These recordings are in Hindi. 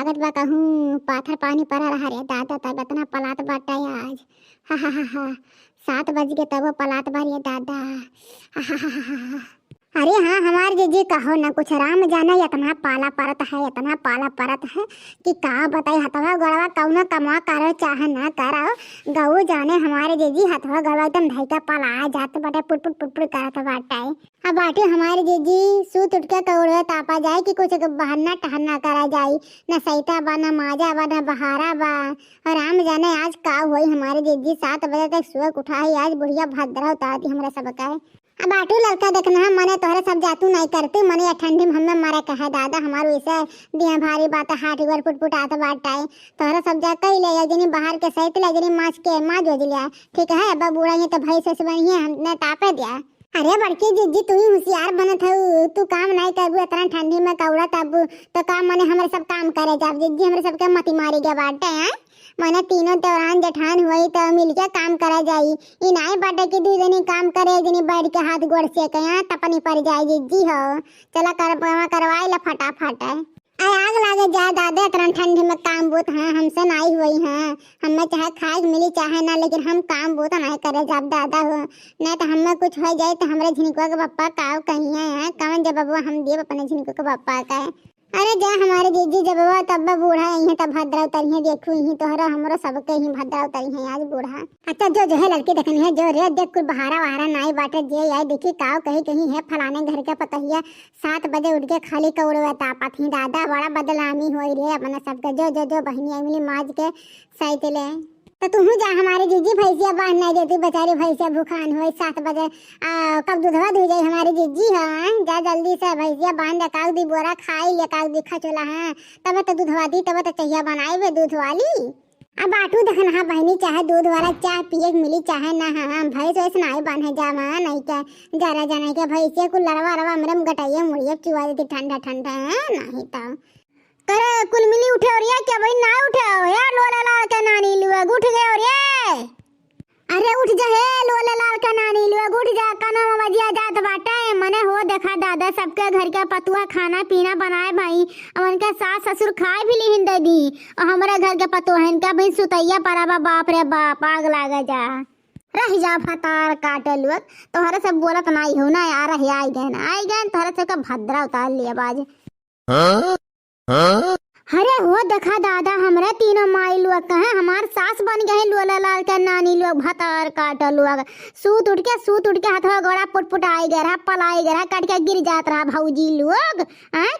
लागत बा कहूँ पाथर पानी पड़ा रहा रे दादा, तब इतना पलात बाटा आज। हा हा हा हा 7 बज गए तब पलात बारी दादा। हा हा हा हा। अरे हाँ हमारे जीजी कहो ना कुछ, राम जाने इतना पाला परत है, इतना पाला परत है कि का बताई। हथवा गड़वा कौनो कमा करो चाहे ना करो, गऊ जाने हमारे जीजी हथवा गड़वा एकदम धैका पला जात बाटे, पुट पुट पुट पुट करत बाटे। अब बाटे हमारे जीजी सूत उठ के कौड़े तापा जाए कि कुछ बहाना टहना करा जाए, न सैता बा न माजा बा न बहारा बा। और राम जाने आज का हुई हमारे जीजी 7 बजे तक सुबह उठा है, आज बुढ़िया भद्रा उतारती हमरा सब का। अब आटू लड़का देखना है मने तोहरे सब जातू नहीं करती, मने या ठंडी में हमें मारे कहे दादा हमारे वैसे दिया भारी बात हाथ गोर पुट पुट आते बाटाए। तोहरे सब जा कई ले जनी बाहर के सहित ले जनी माछ के माँ जोज लिया, ठीक है। अब बूढ़ा ये तो भाई से बनी है हमने तापे दिया। अरे बड़की जीजी तू ही होशियार बनत है, तू काम नहीं करबू इतना ठंडी में कौड़ा तब तो काम मने हमारे सब काम करे जब जीजी हमारे सबके मती मारी गए बाटे हैं। मने तीनों त्योहार जठान हुई तो मिलके काम करा जाई, इ नाई बाटे कि दू जनी काम करे एक जनी बैठ के हाथ गोड़ से कया तपनी पड़ जाए जीजी हो। चला करवाई ला फटाफट। आग लागे जा दादा इतना ठंडी में काम बोत है हमसे नहीं हुई है, हमें चाहे खाए मिली चाहे ना, लेकिन हम काम बोत नहीं करे जब दादा हो, नहीं तो हमें कुछ हो जाए तो हमारे झिनकुआ के पप्पा काव कहीं है कौन जब बबुआ हम दिए अपने झिनकुआ के पप्पा का। अरे जा हमारे जीजी जब तब बूढ़ा है तब भद्रा उतरी है, देखू ही तोहरा हमरो सबके ही भद्रा उतरी है आज बूढ़ा। अच्छा जो है लड़की देखनी है जो रे देख कुछ बहारा वहारा नाई बाटे जे आई देखी काव कहीं कहीं है फलाने घर के पतहिया 7 बजे उठ के खाली कौड़वा तापा थी दादा, बड़ा बदलामी हुई रे अपना सबके। जो बहनी मिली माज के सही ले तो तू जा हमारे जीजी भैंसिया बांध नहीं देती, बेचारी भैंसिया भूखान हुई 7 बजे कब दूधवा धो जाए हमारी जीजी। हाँ जा जल्दी से भैंसिया बांध काग दी बोरा खाई ले काग दी खचोला है तब तो दूधवा दी तब तो चाहिए बनाई वे दूध वाली। अब आटू देखना हाँ बहनी चाहे दूध वाला चाय पिए मिली चाहे ना, हाँ भैंस वैसे नहीं बांधे जा वहाँ नहीं क्या जरा जाने के भैंसिया को लड़वा रवा मरम गटाइए मुड़िए चुआ देती ठंडा ठंडा है नहीं तो करे कुल मिली उठे और ये क्या भाई ना उठे यार लोला लाल का नानी लुआ उठ गए और ये। अरे उठ जा हे लोला लाल का नानी लुआ उठ जा काना मजिया जात बाटे। मने हो देखा दादा सबके घर का पतुआ खाना पीना बनाए भाई, और उनका सास ससुर खाए भी ली हिंदे दी, और हमारे घर के पतुआ इनका भाई सुतैया पराबा बाप रे बाप आग लागा जा रह जा फतार काटे लुआ। तोहरे सब बोलत नहीं हो ना यार है आई गए तोहरे सब का भद्रा उतार लिया बाज। अरे हो देखा दादा हमरे तीनों माई लोग कहे हमार सास बन गए लोला लाल का नानी लोग भतार काटा लोग सूत उठ के हथवा गोड़ा पुट पुट आई गया पलाई गया कट के गिर जात रहा भौजी लोग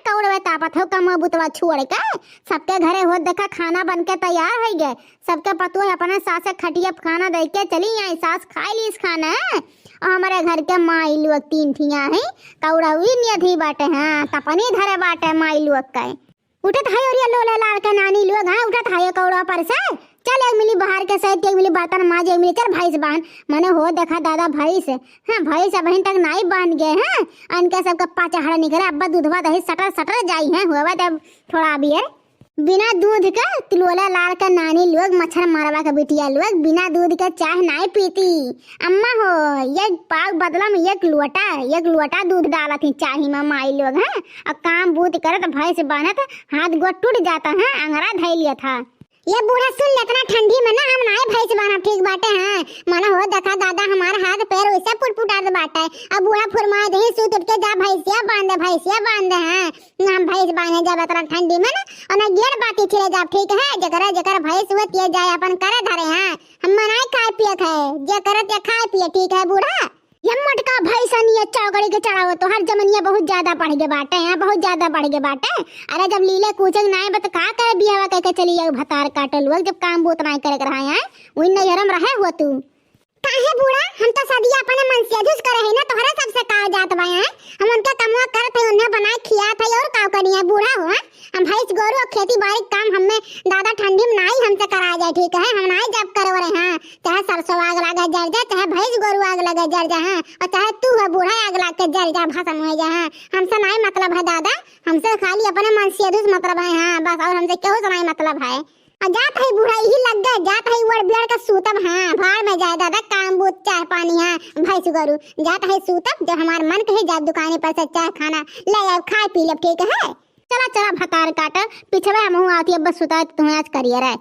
कौड़वे तापत हो कम बुतवा छोड़ के सबके घरे हो देखा खाना बन के तैयार हो गए, सबके पतुआ अपने सास खटिया खाना दे के चली आई, सास खाई ली इस खाना। और हमारे घर के माई लोग 3 ठिया है कौड़ा हुई नियधी बाटे हाँ तपनी धरे बाटे माई लोग का उठत है और ये लोला लाल का नानी लोग हाँ उठत है कौड़ा पर से चल एक मिली बाहर के सहित एक मिली बर्तन माज एक मिली कर भैंस बांध। मने हो देखा दादा भैंस हाँ भैंस बहन तक नहीं बांध गए हैं उनके सबका पाचा निकले अब्बा दूधवा दही सटर जाई है हुआ तब थोड़ा अभी है बिना दूध का लोला लाल का नानी लोग मच्छर मारवा का बिटिया लोग बिना दूध का चाय नहीं पीती। अम्मा हो एक पाग बदला में एक लोटा दूध डाला थी चाही में माई लोग हैं, और काम बूत करे तो भैंस बांधत हाथ गोड़ टूट जाता है अंगरा धै लिया था। ये बूढ़ा सुन ले इतना ठंडी में ना हम नाई भैंस बांधा ठीक बाटे हैं। माना हो देखा दादा हमारा हाथ पैर वैसे पुटपुटात बाटे, अब बूढ़ा फुरमा दही सूत उठ के जा भैंसिया बांधे हैं हम भैंस बांधे जब इतना ठंडी में ना और ना गेर बाकी खिले जा ठीक है। जकर भैंस हुआ तिया जाए अपन करे धरे हैं हम नहीं खाए पिए खाए जे करत या खाए पिए ठीक है बूढ़ा। ये मटका भैंसा नहीं चौकड़ी के चढ़ाओ तो हर जमनिया बहुत ज्यादा बढ़ गए बाटे हैं बहुत ज्यादा बढ़ गए बाटे। अरे जब लीले कूचक नाई बत का करे बियावा कह के चली भतार काटल हुआ जब काम बोत नहीं करे रहा है वही नजरम रहे हुआ तू काहे बूढ़ा हम तो सदिया अपने मन से अधुस करे है ना तोहरा सबसे का जात बा हैं हम उनका कमवा करत है उन्हें बनाए खिया था और का करिया बूढ़ा हो हम भैंस गोरु और खेती बाड़ी काम हमें दादा ठंडी में नहीं हमसे करा जाए ठीक है हम नहीं जब करव रहे हैं चाहे सरसों आग लगा जर जा चाहे भैंस गोरु आग लगा जर जा और चाहे तू है बूढ़ा आग लगा के जर जा भसम हो जा हमसे नहीं मतलब है दादा हमसे खाली अपने मन से अधुस मतलब है हाँ बस और हमसे क्यों से नहीं मतलब है। जात है बूढ़ा यही लग गए जात है वड़ बियर का सूतब हाँ भाड़ में जाए दादा काम बूत चाय पानी हाँ भैंस गोरु जात है सूतब जो हमारे मन कहे जात दुकाने पर से चाय खाना ले आए खाए पी ले ठीक है। चला चला भतार काट, पिछवे हम आती अब बस सुता तुम्हें आज करियर है।